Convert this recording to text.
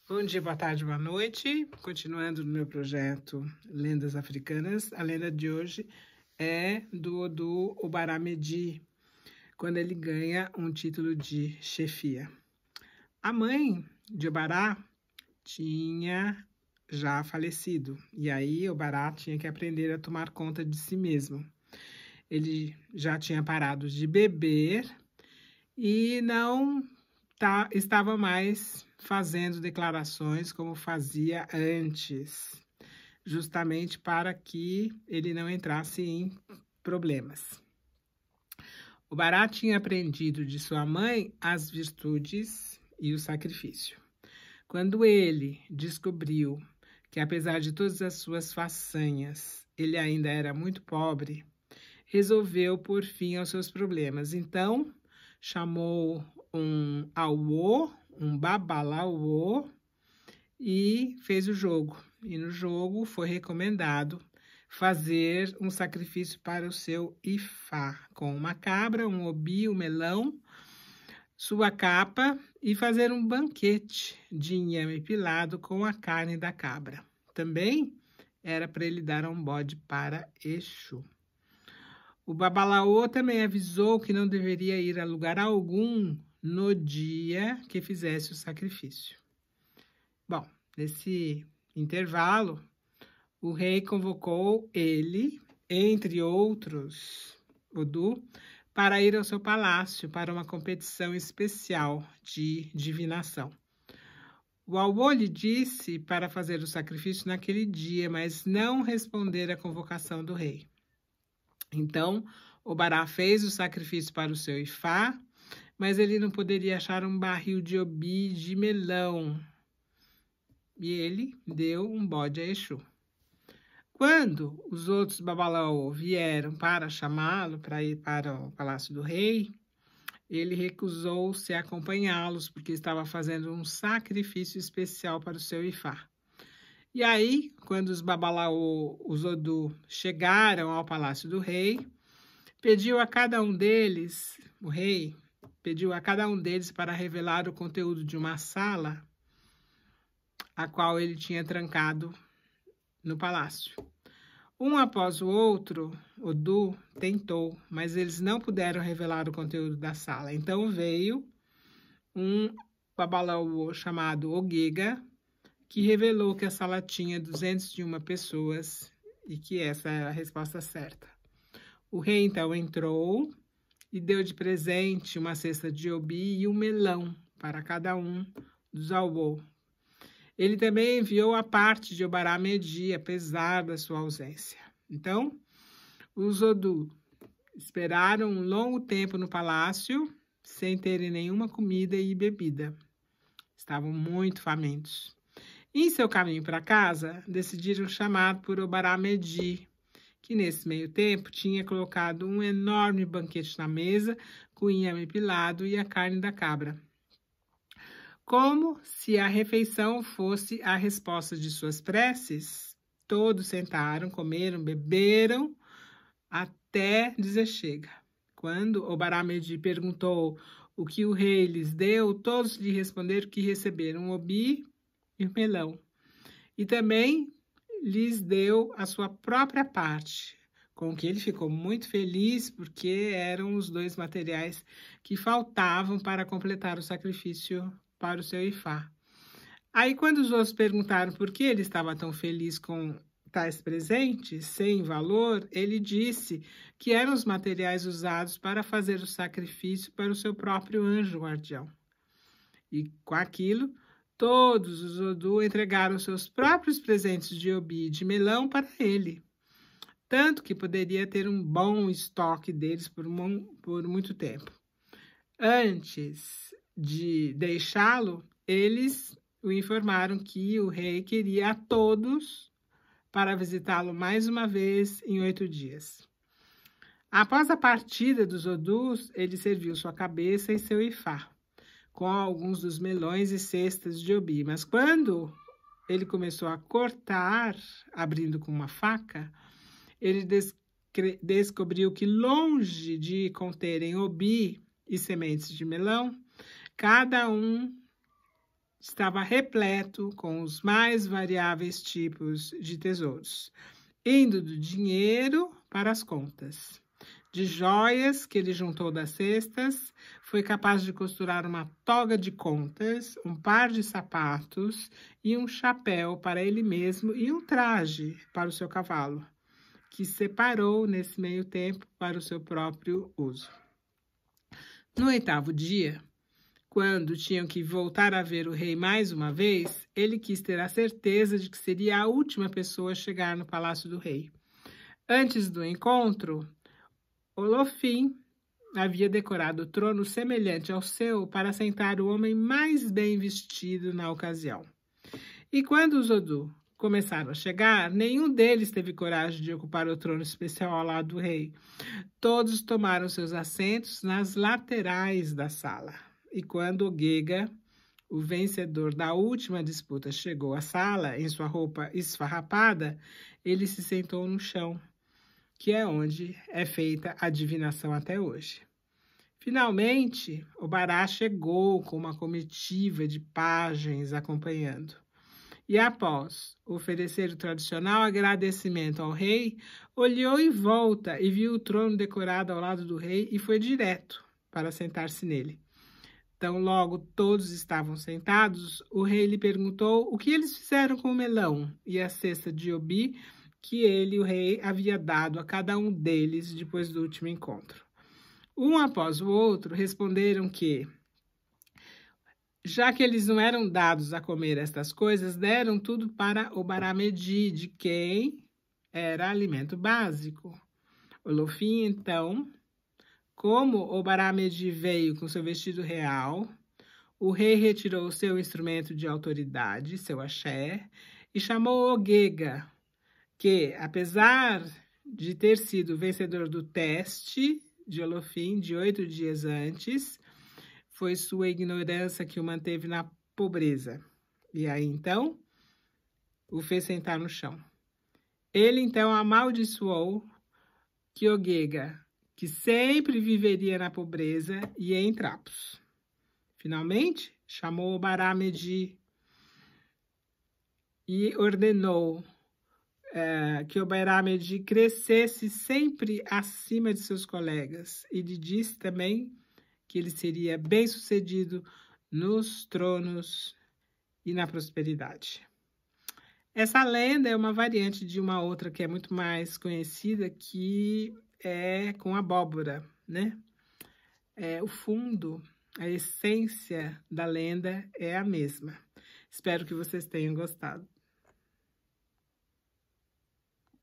Bom dia, boa tarde, boa noite. Continuando no meu projeto Lendas Africanas, a lenda de hoje é do Odu Obaramedi, quando ele ganha um título de chefia. A mãe de Obará tinha já falecido, e aí Obará tinha que aprender a tomar conta de si mesmo. Ele já tinha parado de beber e não estava mais fazendo declarações como fazia antes, justamente para que ele não entrasse em problemas. Obará tinha aprendido de sua mãe as virtudes e o sacrifício. Quando ele descobriu que, apesar de todas as suas façanhas, ele ainda era muito pobre, resolveu pôr fim aos seus problemas. Então, chamou um Awo, um Babalawo, e fez o jogo. E no jogo foi recomendado fazer um sacrifício para o seu Ifá, com uma cabra, um obi, um melão, sua capa, e fazer um banquete de inhame pilado com a carne da cabra. Também era para ele dar um bode para Exu. O Babalaô também avisou que não deveria ir a lugar algum no dia que fizesse o sacrifício. Bom, nesse intervalo, o rei convocou ele, entre outros, Odu, para ir ao seu palácio para uma competição especial de divinação. O Awo lhe disse para fazer o sacrifício naquele dia, mas não responder à convocação do rei. Então, Obará fez o sacrifício para o seu Ifá, mas ele não poderia achar um barril de obi de melão. E ele deu um bode a Exu. Quando os outros Babalaô vieram para chamá-lo para ir para o palácio do rei, ele recusou-se a acompanhá-los porque estava fazendo um sacrifício especial para o seu Ifá. E aí, quando os Babalaô, os Odu, chegaram ao palácio do rei, pediu a cada um deles, o rei pediu a cada um deles para revelar o conteúdo de uma sala a qual ele tinha trancado no palácio. Um após o outro, Odu tentou, mas eles não puderam revelar o conteúdo da sala. Então veio um Babalaô chamado Ogega, que revelou que a sala tinha 201 pessoas e que essa era a resposta certa. O rei então entrou e deu de presente uma cesta de obi e um melão para cada um dos Awo. Ele também enviou a parte de Obaramedi, apesar da sua ausência. Então, os Odu esperaram um longo tempo no palácio, sem terem nenhuma comida e bebida. Estavam muito famintos. Em seu caminho para casa, decidiram chamar por Obaramedi, que nesse meio tempo tinha colocado um enorme banquete na mesa, com inhame pilado e a carne da cabra. Como se a refeição fosse a resposta de suas preces, todos sentaram, comeram, beberam, até dizer chega. Quando Obaramedi perguntou o que o rei lhes deu, todos lhe responderam que receberam um obi e um melão. E também lhes deu a sua própria parte, com que ele ficou muito feliz, porque eram os dois materiais que faltavam para completar o sacrifício para o seu Ifá. Aí, quando os outros perguntaram por que ele estava tão feliz com tais presentes, sem valor, ele disse que eram os materiais usados para fazer o sacrifício para o seu próprio anjo guardião. E com aquilo, todos os Odu entregaram seus próprios presentes de obi e de melão para ele, tanto que poderia ter um bom estoque deles por muito tempo. Antes de deixá-lo, eles o informaram que o rei queria a todos para visitá-lo mais uma vez em 8 dias. Após a partida dos Odus, ele serviu sua cabeça e seu Ifá, com alguns dos melões e cestas de obi. Mas quando ele começou a cortar, abrindo com uma faca, ele descobriu que, longe de conterem obi e sementes de melão, cada um estava repleto com os mais variáveis tipos de tesouros, indo do dinheiro para as contas. De joias que ele juntou das cestas, foi capaz de costurar uma toga de contas, um par de sapatos e um chapéu para ele mesmo e um traje para o seu cavalo, que separou nesse meio tempo para o seu próprio uso. No 8º dia, quando tinham que voltar a ver o rei mais uma vez, ele quis ter a certeza de que seria a última pessoa a chegar no palácio do rei. Antes do encontro, Olofim havia decorado o trono semelhante ao seu para sentar o homem mais bem vestido na ocasião. E quando os Odu começaram a chegar, nenhum deles teve coragem de ocupar o trono especial ao lado do rei. Todos tomaram seus assentos nas laterais da sala. E quando Ogega, o vencedor da última disputa, chegou à sala em sua roupa esfarrapada, ele se sentou no chão, que é onde é feita a divinação até hoje. Finalmente, Obará chegou com uma comitiva de pajens acompanhando. E após oferecer o tradicional agradecimento ao rei, olhou em volta e viu o trono decorado ao lado do rei e foi direto para sentar-se nele. Então, logo todos estavam sentados, o rei lhe perguntou o que eles fizeram com o melão e a cesta de Obi que ele, o rei, havia dado a cada um deles depois do último encontro. Um após o outro responderam que, já que eles não eram dados a comer estas coisas, deram tudo para Obaramedi, de quem era alimento básico. Olofim, então, como Obaramedi veio com seu vestido real, o rei retirou seu instrumento de autoridade, seu axé, e chamou Ogega, que, apesar de ter sido vencedor do teste de Olofim de 8 dias antes, foi sua ignorância que o manteve na pobreza. E aí, então, o fez sentar no chão. Ele, então, amaldiçoou Ogega, que sempre viveria na pobreza e em trapos. Finalmente, chamou Obaramedi e ordenou que Obaramedi crescesse sempre acima de seus colegas e lhe disse também que ele seria bem-sucedido nos tronos e na prosperidade. Essa lenda é uma variante de uma outra que é muito mais conhecida, que é com abóbora, né? O fundo, a essência da lenda é a mesma. Espero que vocês tenham gostado.